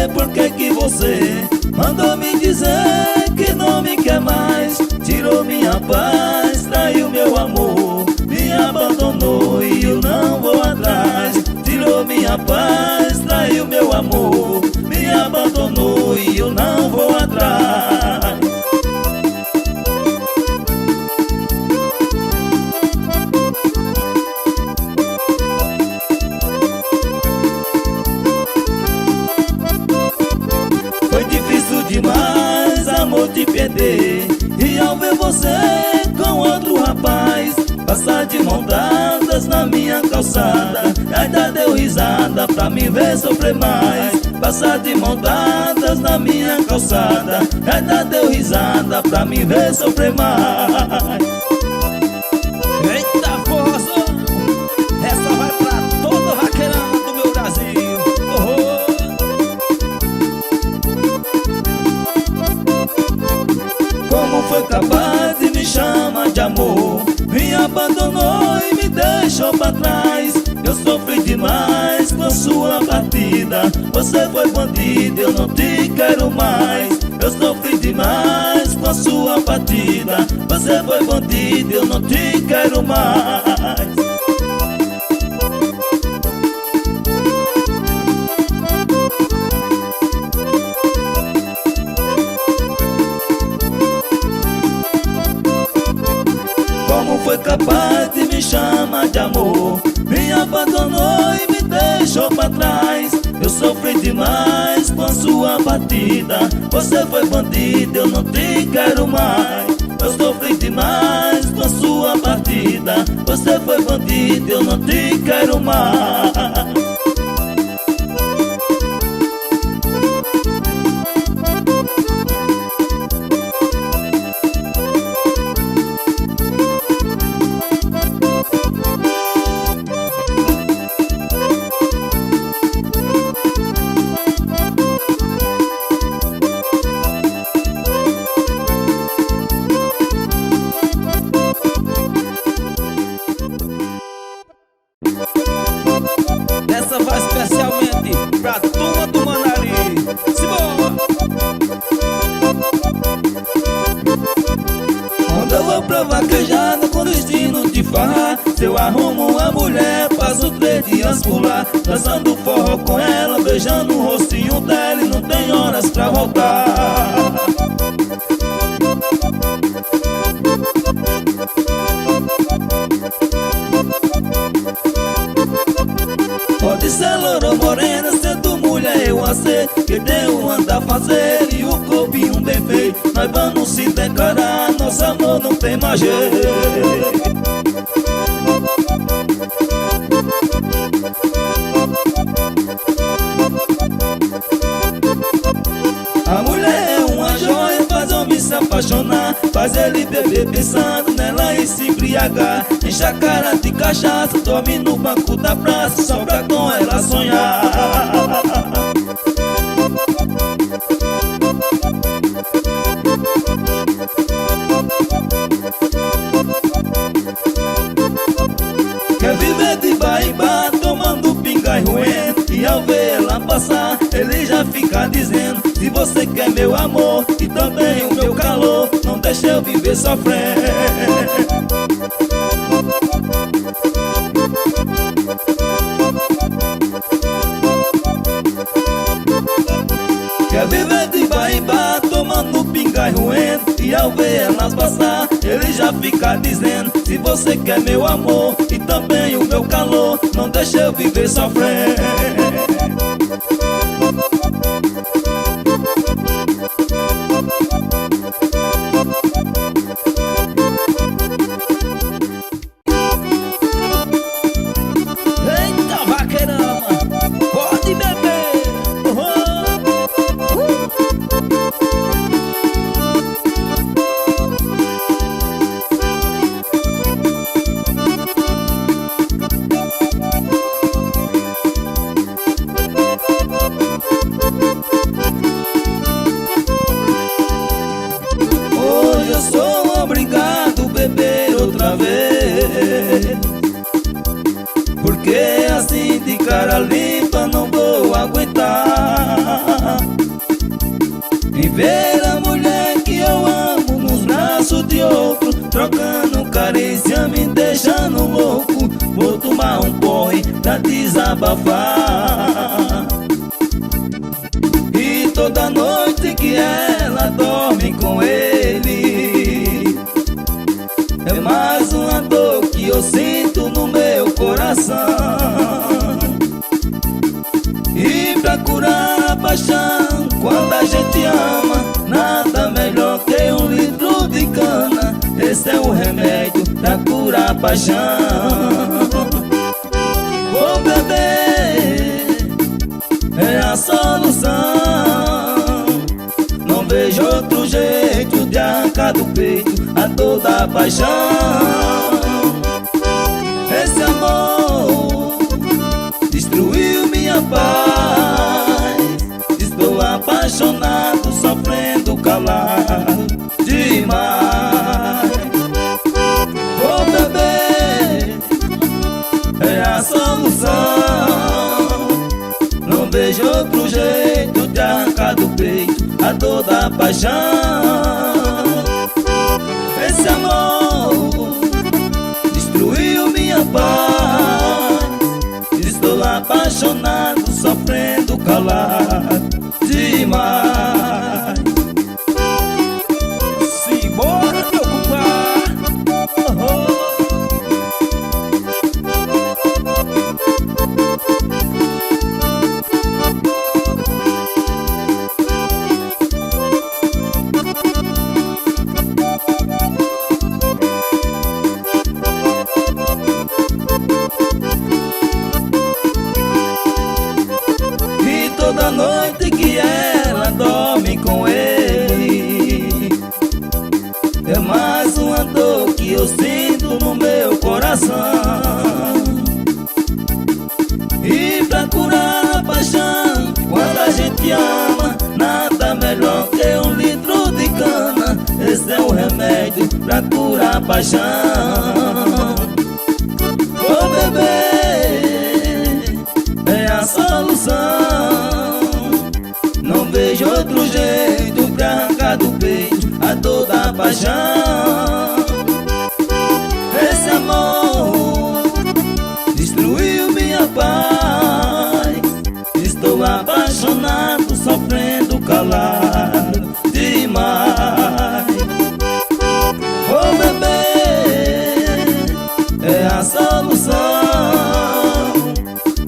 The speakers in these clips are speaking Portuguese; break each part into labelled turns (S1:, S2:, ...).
S1: sei por que você mandou me dizer que não me quer mais. Tirou minha paz, traiu meu amor, me abandonou e eu não vou atrás. Tirou minha paz, traiu meu amor, me abandonou e eu não vou atrás. Foi difícil demais, amor, te perder, e ao ver você com outro rapaz passar de mão dadas na minha calçada, ainda deu risada pra me ver sofrer mais. Passar de mão dadas na minha calçada, ainda deu risada pra me ver sofrer mais.
S2: Eita força, essa vai pra todo vaqueirão do meu Brasil.
S1: Como foi capaz de me chamar de amor? Me abandonou e me deixou pra trás. Eu sofri demais com sua partida. Você foi bandido, eu não te quero mais. Eu sofri demais com sua partida. Você foi bandido, eu não te quero mais. Como foi capaz de me chamar de amor? Me abandonou e me deixou pra trás. Eu sofri demais com sua partida. Você foi bandido, eu não te quero mais. Eu sofri demais com sua partida. Você foi bandido, eu não te quero mais.
S2: Essa vai especialmente pra turma do Manari. Simbora!
S1: Quando eu vou pra vaquejada com destino de farra, se eu arrumo uma mulher, passo 3 dias por lá, dançando forró com ela, beijando o rostinho dela e não tem horas pra voltar. Pode ser loura ou morena, sendo mulher eu a ser, que tem um andar fazer e o corpinho bem feito. Nós vamos se declarar, nosso amor não tem mais jeito. A mulher é uma joia, faz homem se apaixonar, faz ele beber pensando nela e se embriagar. Enche a cara de cachaça, dorme no banco da praça, só pra com ela sonhar. Quer viver de bar em bar, tomando pinga e roendo, e ao ver ela passar, ele já fica dizendo: se você quer meu amor e também o meu calor, não deixa eu viver sofrendo. Quer viver de bar em bar, tomando pinga e roendo, e ao ver elas passar, ele já fica dizendo: se você quer meu amor e também o meu calor, não deixa eu viver sofrendo.
S2: Eita vaqueirama, pode beber.
S1: desabafar. E toda noite que ela dorme com ele, é mais uma dor que eu sinto no meu coração. E pra curar a paixão, quando a gente ama, nada melhor que um litro de cana. Esse é o remédio pra curar a paixão. Vou beber, é a solução. Não vejo outro jeito de arrancar do peito a dor da paixão. Esse amor destruiu minha paz. Estou apaixonado, sofrendo calado demais. Vou beber, é a solução. Não vejo outro jeito de arrancar do peito a dor da paixão. Esse amor destruiu minha paz. Estou apaixonado, sofrendo calado demais.
S2: Simbora, meu compadre.
S1: E toda noite que ela dorme com ele, é mais uma dor que eu sinto no meu coração. E pra curar a paixão, quando a gente ama, nada melhor que um litro de cana. Esse é o remédio pra curar a paixão. Vou beber, é a solução. Não vejo outro jeito pra arrancar do peito a dor da paixão. Esse amor destruiu minha paz. Estou apaixonado, sofrendo calado demais. Vou beber, é a solução.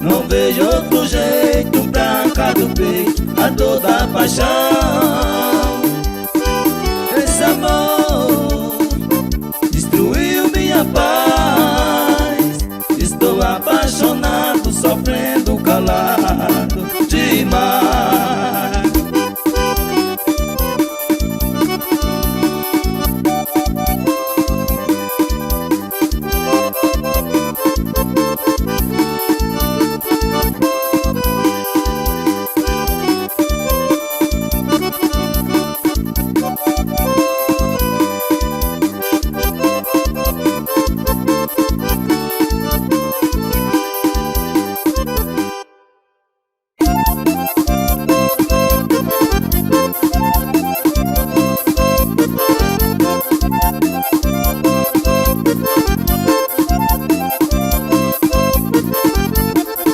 S1: Não vejo outro jeito pra arrancar do peito a dor da paixão. Esse amor destruiu minha paz. Estou apaixonado, sofrendo calado demais.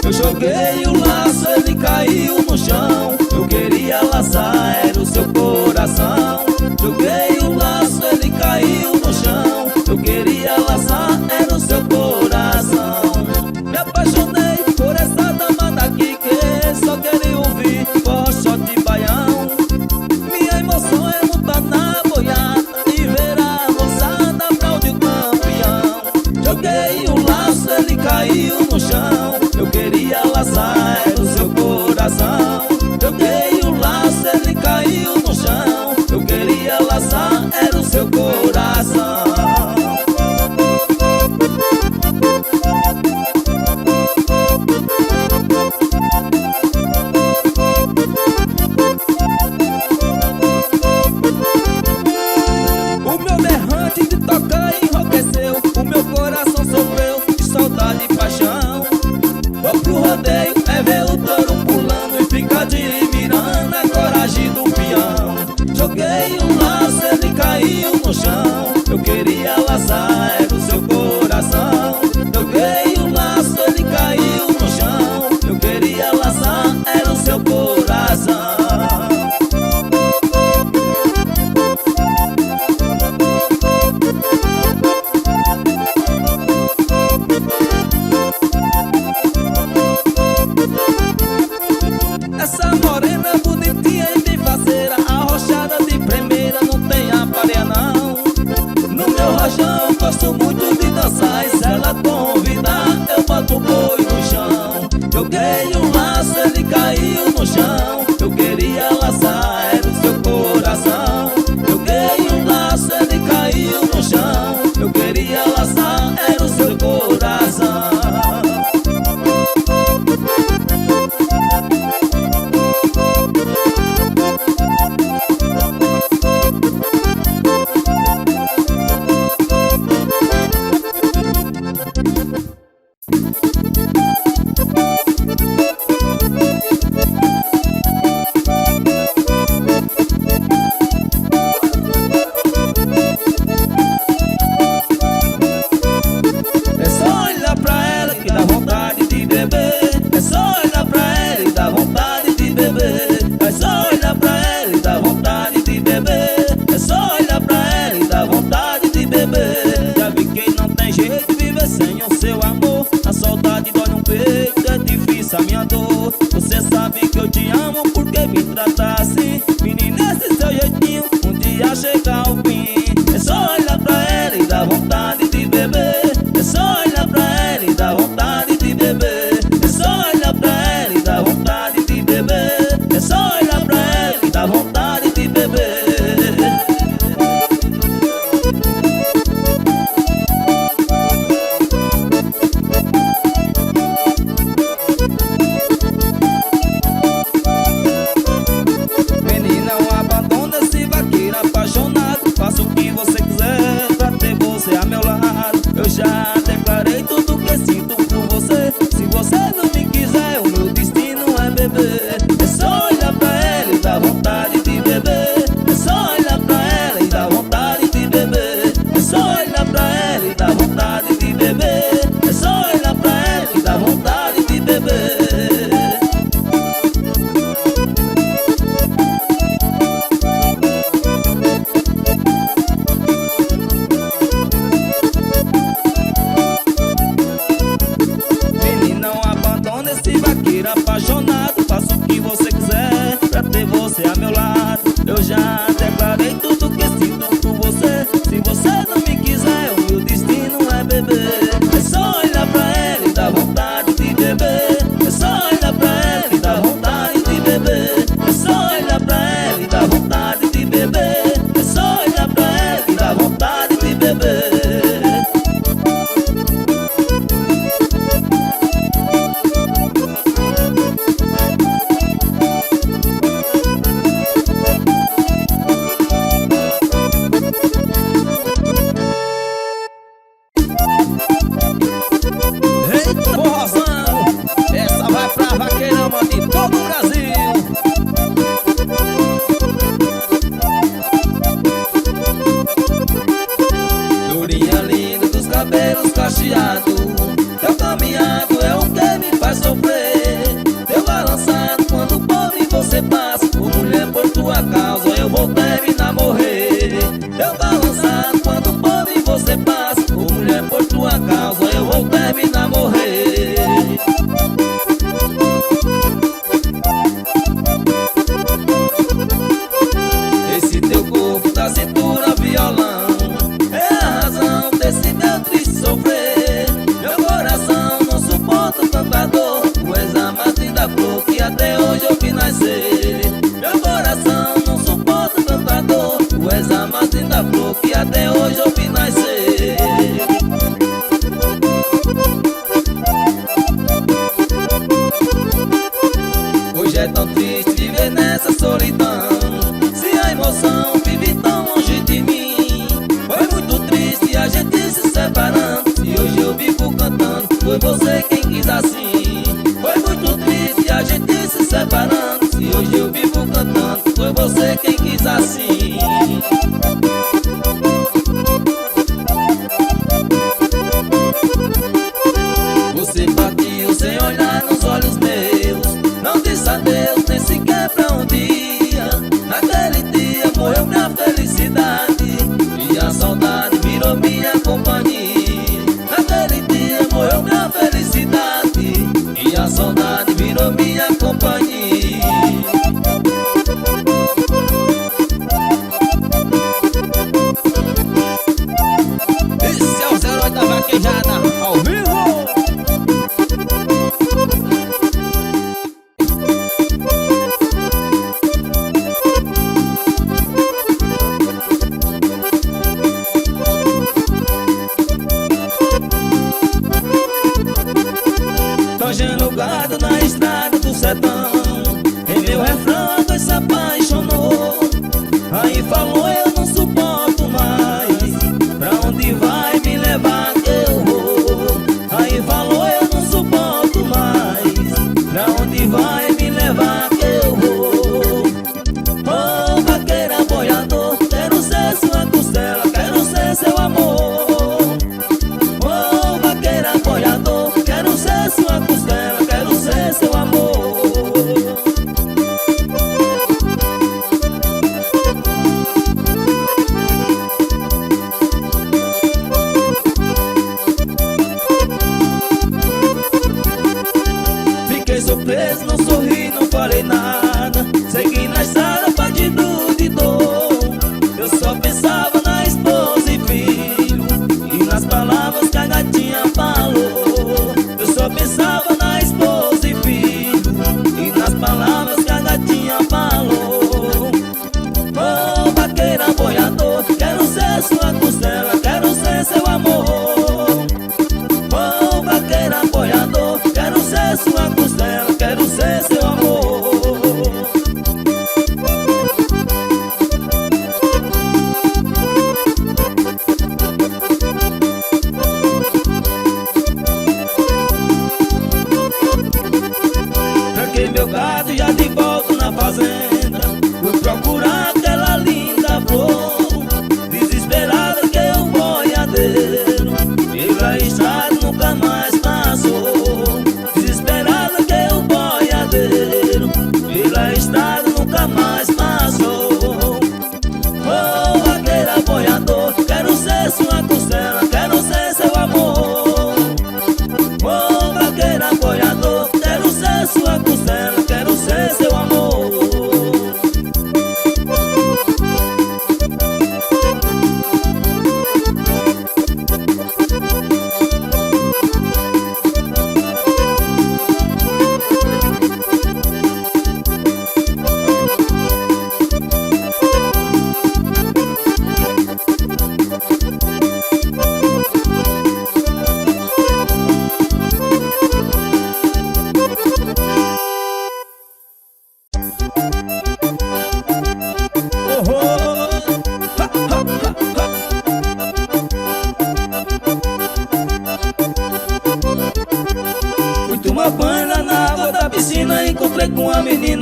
S1: Eu joguei o laço, ele caiu no chão. Eu queria laçar, era o seu coração. Joguei o laço, ele caiu no chão. Eu queria laçar, era o seu coração. Me apaixonei por essa dama daqui que só queria ouvir forró de baião. Minha emoção é montar na boiada e ver a moçada aplaudir o campeão. Joguei o laço, ele caiu no chão. Eu queria laçar, era o seu coração. Joguei o laço, ele caiu no chão. Eu queria laçar, era o seu coração. O meu berrante de tocar enlouqueceu. O meu coração sofreu de saudade e paixão. Vou pro rodeio, é ver o touro pulando e fica admirando a coragem do peão. Joguei um laço, ele caiu no chão. Eu queria laçar, era o seu coração. Joguei um laço, ele caiu no chão. Menina, esse seu jeitinho um dia chega ao fim. É só olhar pra ela e dá vontade de beber. É só olhar pra ela e dá vontade de beber. É só olhar pra ela e dá vontade de beber. É só olhar pra ela e dá vontade de beber. Menina, não abandona esse vaqueiro apaixonado. Faça o que você quiser pra ter você a meu lado. Eu já declarei tudo que sinto por você. Se você não me quiser, o meu destino é beber. É só olhar pra ela e dar vontade de beber. É só olhar pra ela e dar vontade de beber. É só olhar pra ela e dar vontade de beber. É só olhar pra ela e dar vontade de beber. Esse vaqueiro apaixonado, faça o que você quiser pra ter você a meu lado. Eu já declarei tudo que sinto por você. Se você não me quiser, o meu destino é beber. É só olhar pra ela e dar vontade de beber. É só olhar pra ela e dar vontade de beber. É só olhar pra ela e dar vontade de beber. É só olhar pra ela e dar vontade de beber. Eita, porrozão! Essa vai pra vaqueirama de todo o Brasil. Lourinha linda dos cabelos cacheados. Teu caminhado é o que me faz sofrer. Teu balançado quando pobre você passa. Por mulher por tua causa eu vou terminar morrer. Teu balançado quando pobre você passa. Por mulher por tua causa eu vou terminar morrer. Esse teu corpo da cintura violão é a razão desse meu triste sofrer. Meu coração não suporta tanta dor. Tu és a mais linda flor que até hoje eu vi nascer. Meu coração não suporta tanta dor. Tu és a mais linda flor que até hoje eu vi nascer. Hoje é tão triste viver nessa solidão. Se a emoção vive tão longe de mim. Foi muito triste a gente se separando. Se hoje eu vivo cantando, foi você quem quis assim. Foi muito triste a gente se separando. Se hoje eu vivo cantando, foi você quem quis assim. Você partiu sem olhar nos olhos meus. Não disse adeus nem sequer pra um dia. Naquele dia morreu minha felicidade e a saudade virou minha companhia. Naquele dia morreu minha felicidade e a saudade virou minha companhia.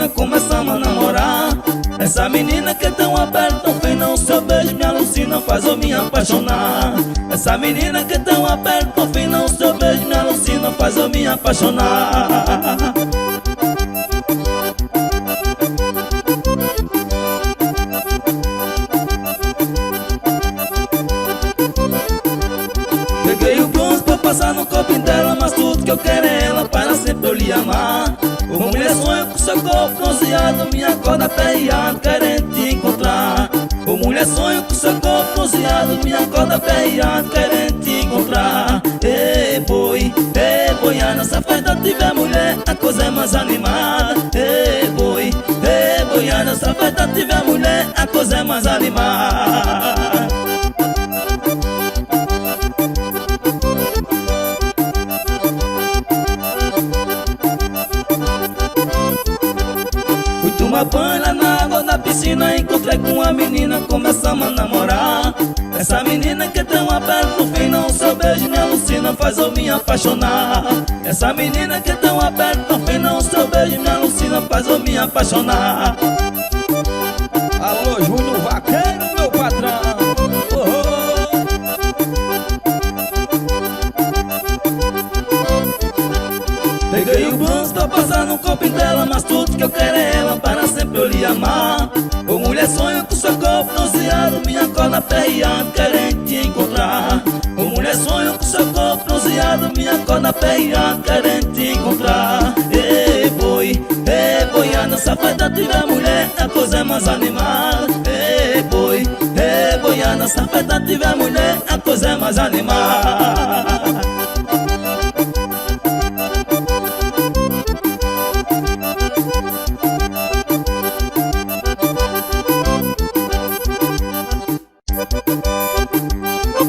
S1: menina começamos a namorar. Essa menina que é tão aberta, tão fina, o seu beijo me alucina, faz eu me apaixonar. Essa menina que é tão aberta, tão fina, o seu beijo me alucina, faz eu me apaixonar. Peguei o bronze pra passar no copo dela, mas tudo que eu quero é ela, para sempre eu lhe amar. Ô mulher, sonho com seu corpo bronzeado, minha corda perreada, querendo te encontrar. Ô mulher, sonho com seu corpo bronzeado, minha corda perreada, querendo te encontrar. Ei, boiana, se a festa tiver mulher, a coisa é mais animada. Ei, boiana, se a festa tiver mulher, a coisa é mais animada. Fui tomar banho lá na água da piscina, encontrei com uma menina, começamos a namorar. Essa menina que é tão aberta, no fim não, seu beijo me alucina, faz eu me apaixonar. Essa menina que é tão aberta, no fim não, seu beijo me alucina, faz eu me apaixonar.
S2: Alô, Júnior Vaqueiro, meu patrão.
S1: Peguei o bronze, tô passando um copo dela, mas tudo que eu quero é ela, para sempre eu lhe amar. Ô mulher, sonho com seu corpo bronzeado, minha corda perreada, querendo te encontrar. Ô mulher, sonho com seu corpo bronzeado, minha corda perreada, querendo te encontrar. Ei, boiana, se a festa tiver mulher, a coisa é mais animada. Ei, boiana, se a festa tiver mulher, a coisa é mais animada.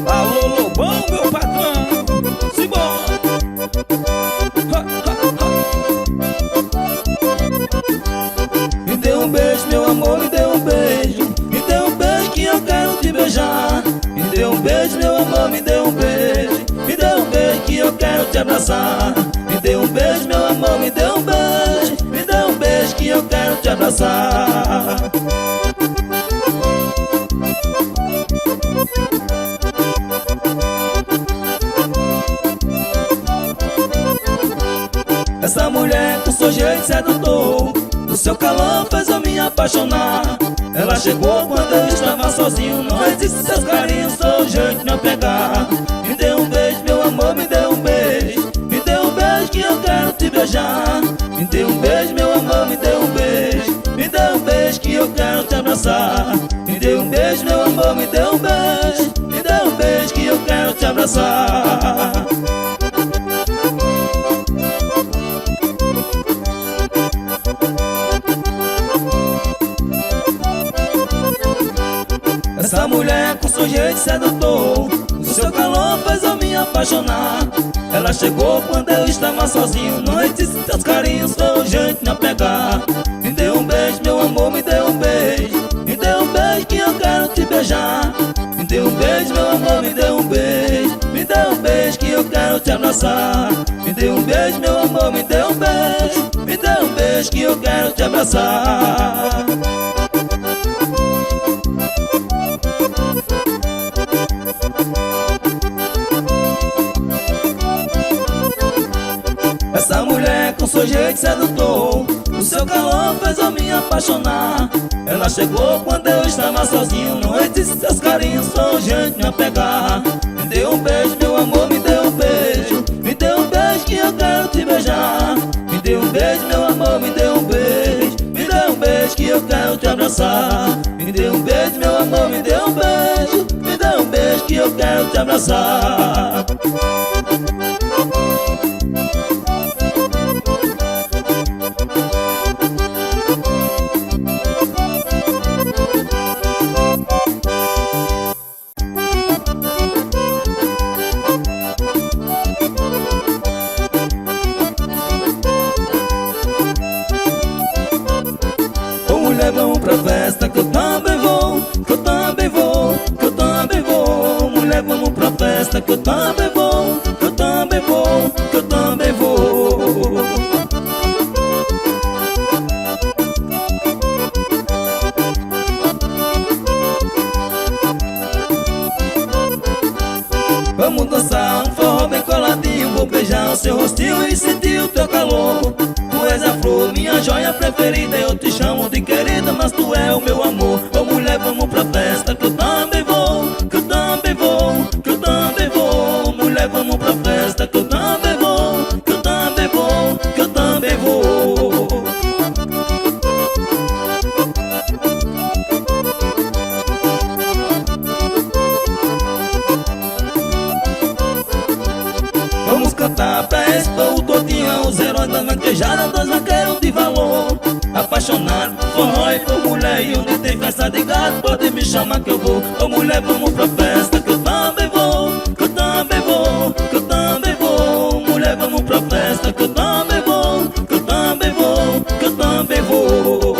S2: Alô, Lobão, meu patrão. Simbora.
S1: Me dê um beijo, meu amor, me dê um beijo. Me dê um beijo que eu quero te beijar. Me dê um beijo, meu amor, me dê um beijo. Me dê um beijo que eu quero te abraçar. Me dê um beijo, meu amor, me dê um beijo. Me dê um beijo que eu quero te abraçar. Essa mulher com seu jeito sedutor, o seu calor fez eu me apaixonar. Ela chegou quando eu estava sozinho, não existe seus carinhos, seu jeito de me pegar. Me dê um beijo, meu amor, me dê um beijo. Me dê um beijo que eu quero te beijar. Me dê um beijo, meu amor, me dê um beijo. Me dê um beijo que eu quero te abraçar. Me dê um beijo, meu amor, me dê um beijo. Me dê um beijo que eu quero te abraçar. Essa mulher com seu jeito sedutor, o seu calor fez eu me apaixonar. Ela chegou quando eu estava sozinho, não existe seus carinhos, seu jeito de me pegar. Me dê um beijo, meu amor, me dê um beijo. Me dê um beijo que eu quero te beijar. Me dê um beijo, meu amor, me dê um beijo. Me dê um beijo que eu quero te abraçar. Me dê um beijo, meu amor, me dê um beijo. Me dê um beijo que eu quero te abraçar. Essa mulher com seu jeito sedutor, o seu calor fez eu me apaixonar. Ela chegou quando eu estava sozinho, não existe seus carinhos, seu jeito de me pegar. Me dê um beijo, meu amor, me dê um beijo. Me dê um beijo que eu quero te beijar. Me dê um beijo, meu amor, me dê um beijo. Me dê um beijo que eu quero te abraçar. Me dê um beijo, meu amor, me dê um beijo. Me dê um beijo que eu quero te abraçar. Mulher, vamos pra festa que eu também vou, que eu também vou, que eu também vou. Mulher, vamos pra festa que eu também vou, que eu também vou, que eu também vou. ao seu rostinho e senti o teu calor. Tu és a flor, minha joia preferida. Eu te chamo de querida, mas tu é o meu amor. Ô mulher, vamos pra festa, que eu também vou, que eu também vou, que eu também vou. Mulher, vamos pra festa, que eu também vou, que eu também vou, que eu também vou. Vamos cantar pra expor o todinho, os heróis da vaquejada, dois vaqueiros de valor. Apaixonado por forró e por mulher, e onde tem festa de gato pode me chamar que eu vou. Ô mulher, vamos pra festa, que eu também vou, que eu também vou, que eu também vou. Mulher, vamos pra festa, que eu também vou, que eu também vou, que eu também vou.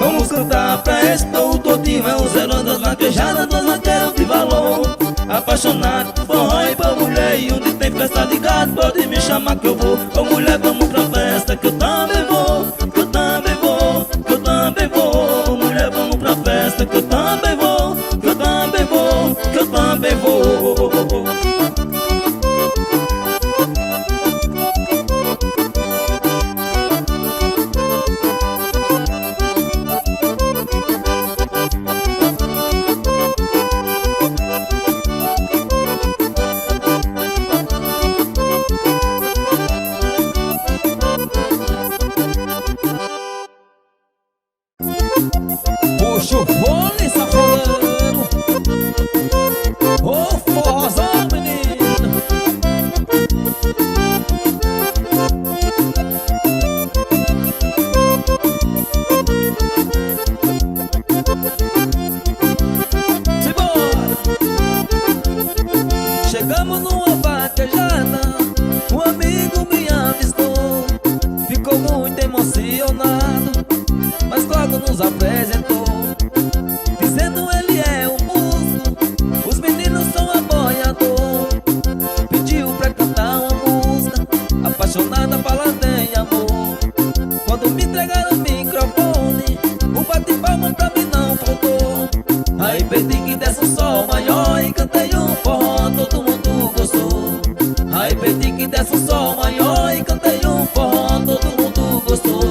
S1: Vamos cantar pra expor o todinho, é os heróis das vaquejadas, dois vaqueiros de valor. Apaixonado por forró e por mulher, e onde tem festa de gato pode me chamar que eu vou. Ô mulher, vamos pra festa, que eu também vou, que eu também vou, que eu também vou. Mulher, vamos pra festa, que eu também vou, que eu também vou, que eu também vou.
S2: Puxa o fone, safadão. Ô forrozão, menino. Simbora. Chegamos numa vaquejada, um amigo me avistou. Ficou muito emocionado, mas logo nos apresentou, dizendo ele é o músico, os meninos são aboiador. Pediu pra cantar uma música, apaixonada, falando em amor. Quando me entregaram o microfone, o bate-palma pra mim não faltou. Aí pedi que desse um sol maior e cantei um forró, todo mundo gostou. Aí pedi que desse um sol maior e cantei um forró, todo mundo gostou.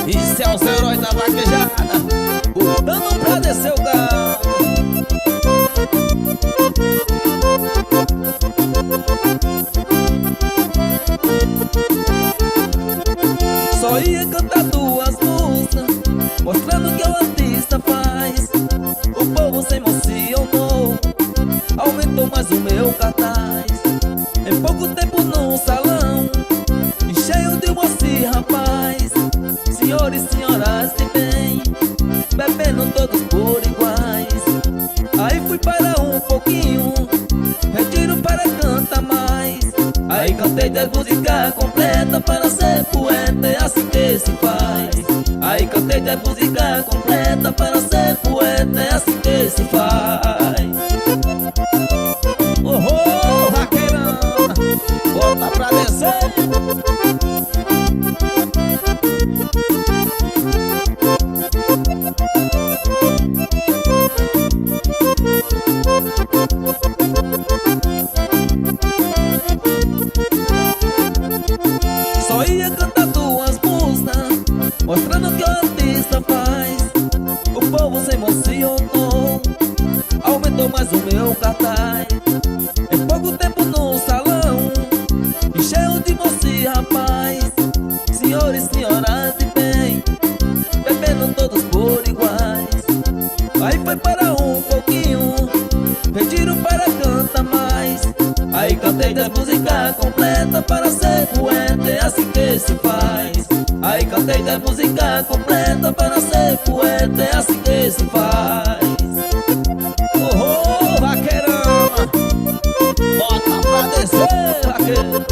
S2: Isso é os heróis da vaquejada, botando pra descer o galo. Só ia cantar duas músicas, mostrando o que o artista faz. O povo se emocionou, aumentou mais o meu cartaz. Em pouco tempo no salão, e cheio de moça e rapaz, senhores e senhoras de bem, bebendo todos por iguais. Aí fui para um pouquinho, retiro para cantar mais. Aí cantei 10 músicas completas para ser poeta, é assim que se faz. Aí cantei 10 músicas completas para ser poeta, é assim que se faz. Oh, vaqueirão, bota pra descer. Só ia cantar duas músicas, mostrando o que o artista faz. O povo se emocionou, aumentou mais o meu cartaz. Em pouco tempo no salão, e cheio de moça e rapaz, senhores e senhoras de bem, bebendo todos por iguais. Aí foi para um pouquinho, pediram para cantar mais. Aí cantei 10 músicas completas para ser poeta, é assim que se faz. Aí cantei 10 músicas completas para ser poeta, é assim que se faz. Oh, vaqueirão, bota pra descer, vaqueiro.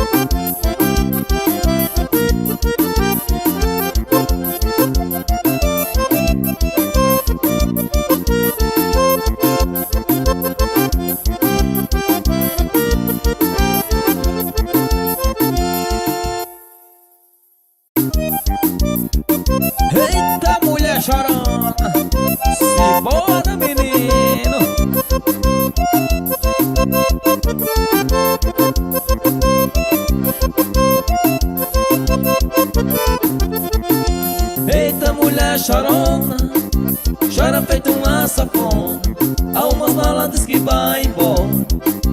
S2: chorona, chora feito uma safona. Há umas malandras que vai embora,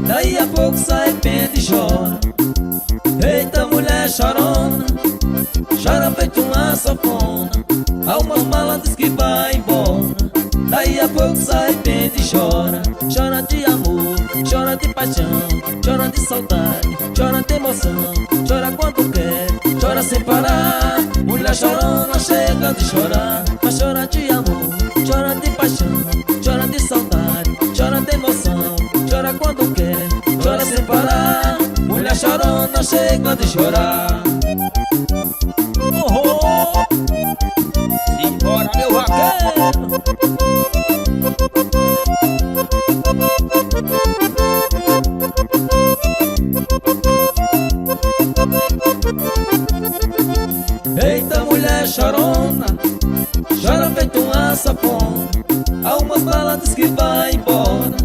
S2: daí a pouco se arrepende e chora. Eita mulher chorona, chora feito uma safona. Há umas malandras que vai embora, daí a pouco se arrepende e chora. Chora de amor, chora de paixão, chora de saudade, chora de emoção. Chora quando quer, chora sem parar. Mulher chorona chega de chorar. Mas chora de amor, chora de paixão, chora de saudade, chora de emoção. Chora quando quer, chora sem parar. Mulher chorona chega de chorar. Oh, oh. Simbora, meu vaqueiro. Eita mulher chorona, chora feito uma safona. Há umas malandras que vai embora,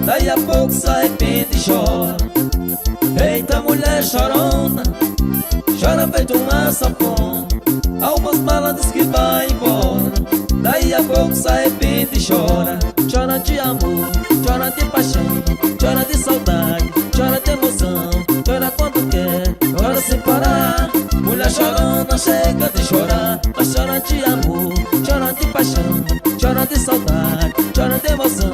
S2: daí a pouco se arrepende e chora. Eita mulher chorona, chora feito uma safona. Há umas malandras que vai embora, daí a pouco se arrepende e chora. Chora de amor, chora de paixão, chora de saudade, chora de emoção. Chora quando quer, chora sem parar. Mulher chorona chega de chorar. Mas chora de amor, chora de paixão, chora de saudade, chora de emoção.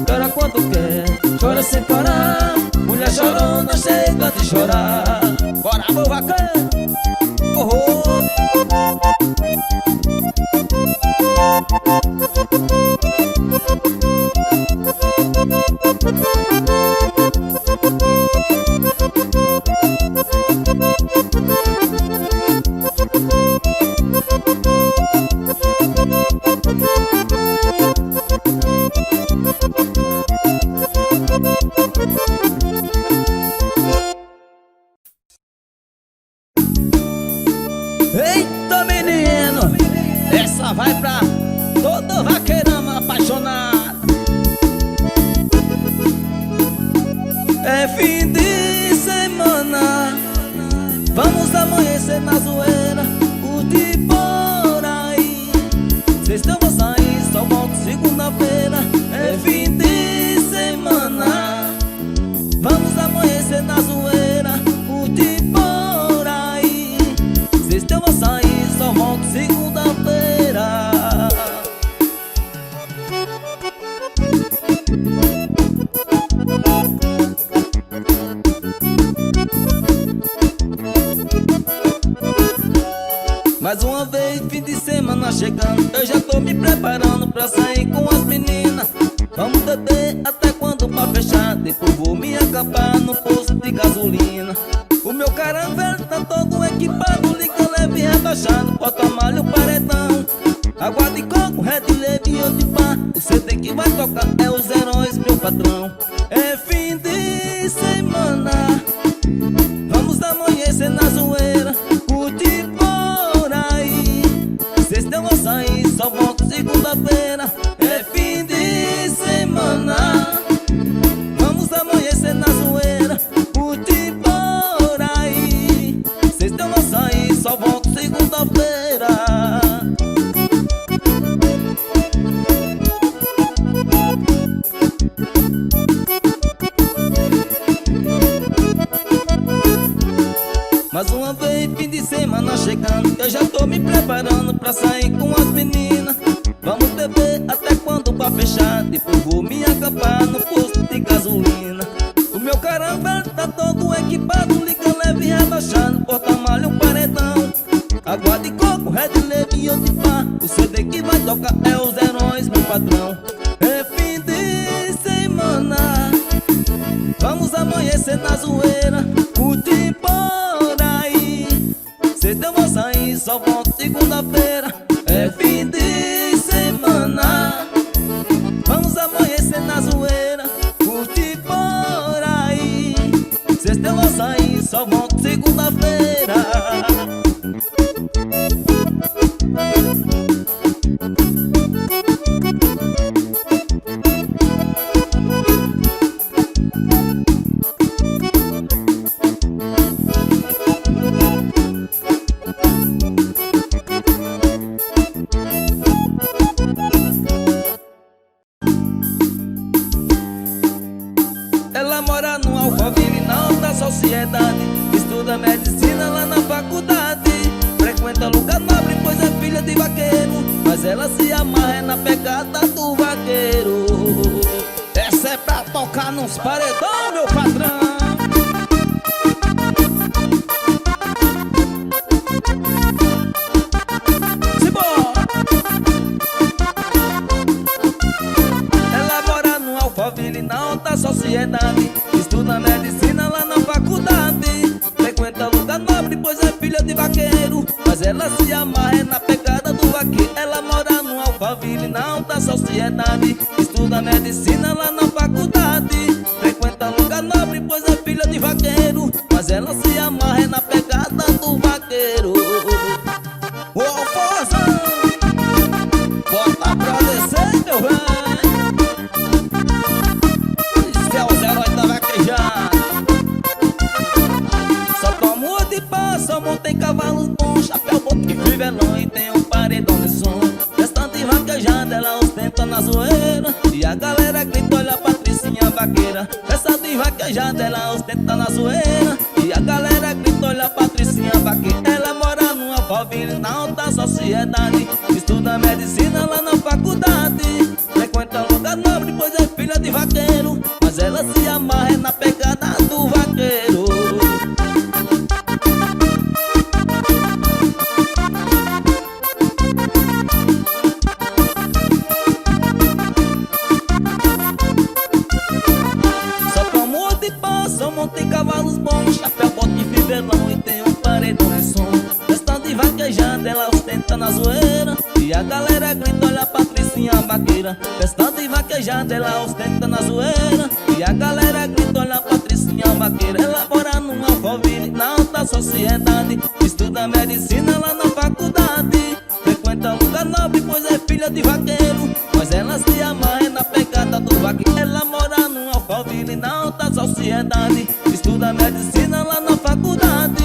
S2: Chora quando quer, chora sem parar. Mulher chorona chega de chorar. Bora, meu vaqueiro! Oh, oh. Eita menino, essa vai pra todo vaqueirão apaixonado. É fim de semana, vamos amanhecer na zoeira, curtir por aí. Cês não vão sair, só volto segunda-feira. É fim de semana, vamos amanhecer na zoeira, curtir por aí. Cês não vão sair, só volto segunda-feira. Mais uma vez, fim de semana chegando, eu já tô me preparando pra sair com as meninas. Vamos beber até quando pra fechar, depois vou me acampar no posto de gasolina. O meu caranvel tá todo equipado, liga leve e rebaixado, porta-malha, o paredão, água de coco, red leve e outro pá. O CD que vai tocar é Os Heróis, meu patrão. É fim de semana, vamos amanhecer na zoeira, curtir por aí. Cês não vão sair, só volto segunda-feira. É fim de semana, vamos amanhecer na zoeira, curtir por aí. Cês não vão sair, só volto segunda-feira. Mais uma vez, fim de semana chegando, eu já tô me preparando pra sair com as meninas. Vamos beber até quando pra fechar, depois vou me acampar no posto de gasolina. O meu caranvel tá todo equipado, liga leve e rebaixado, porta-malha, um paredão, água de coco, red leve e outro pá. O CD que vai tocar é Os Heróis, meu patrão. É fim de semana, vamos amanhecer na zoeira, curtir por aí. Cês não vão sair, só volto segunda-feira. É fim de semana, vamos amanhecer na zoeira, curtir por aí. Cês não vão sair, só volto segunda-feira. sociedade, estuda medicina lá na faculdade. Frequenta lugar nobre, pois é filha de vaqueiro, mas ela se amarra na pegada do vaqueiro. Essa é pra tocar nos paredão, meu patrão. Alphaville na alta sociedade, estuda medicina lá na faculdade. Frequenta lugar nobre, pois é filha de vaqueiro, mas ela se amarra na pegada do vaqueiro. Ela mora no Alphaville na alta sociedade, estuda medicina lá na faculdade. Frequenta lugar nobre, pois é filha de vaqueiro, mas ela se amarra na pegada do vaqueiro. Ô Alfozão, bota pra descer, meu velho. Só montei cavalos bons, chapéu, boto e fivelão, e tem um paredão de som. Restante vaquejada, ela ostenta na zoeira, e a galera grita, olha a Patricinha vaqueira. Restante vaquejada, ela ostenta na zoeira, e a galera grita, olha a Patricinha vaqueira. Ela mora no Alphaville, na alta sociedade, estuda medicina lá na faculdade. Frequenta lugar nobre, pois é filha de vaqueiro, mas ela se amarra na pegada do vaqueiro. Montei cavalos bons, chapéu, boto e fivelão, e tem um paredão de som. Restante de vaquejada, ela ostenta na zoeira, e a galera grita, olha a Patricinha vaqueira. Restante de vaquejada, ela ostenta na zoeira, e a galera grita, olha a Patricinha vaqueira. Ela mora num Alphaville, na alta sociedade, estuda medicina lá na faculdade. Frequenta lugar nobre, pois é filha de vaqueiro, mas ela se amarra na pegada do vaqueiro. Ela mora num Alphaville, na alta sociedade, estuda medicina lá na faculdade.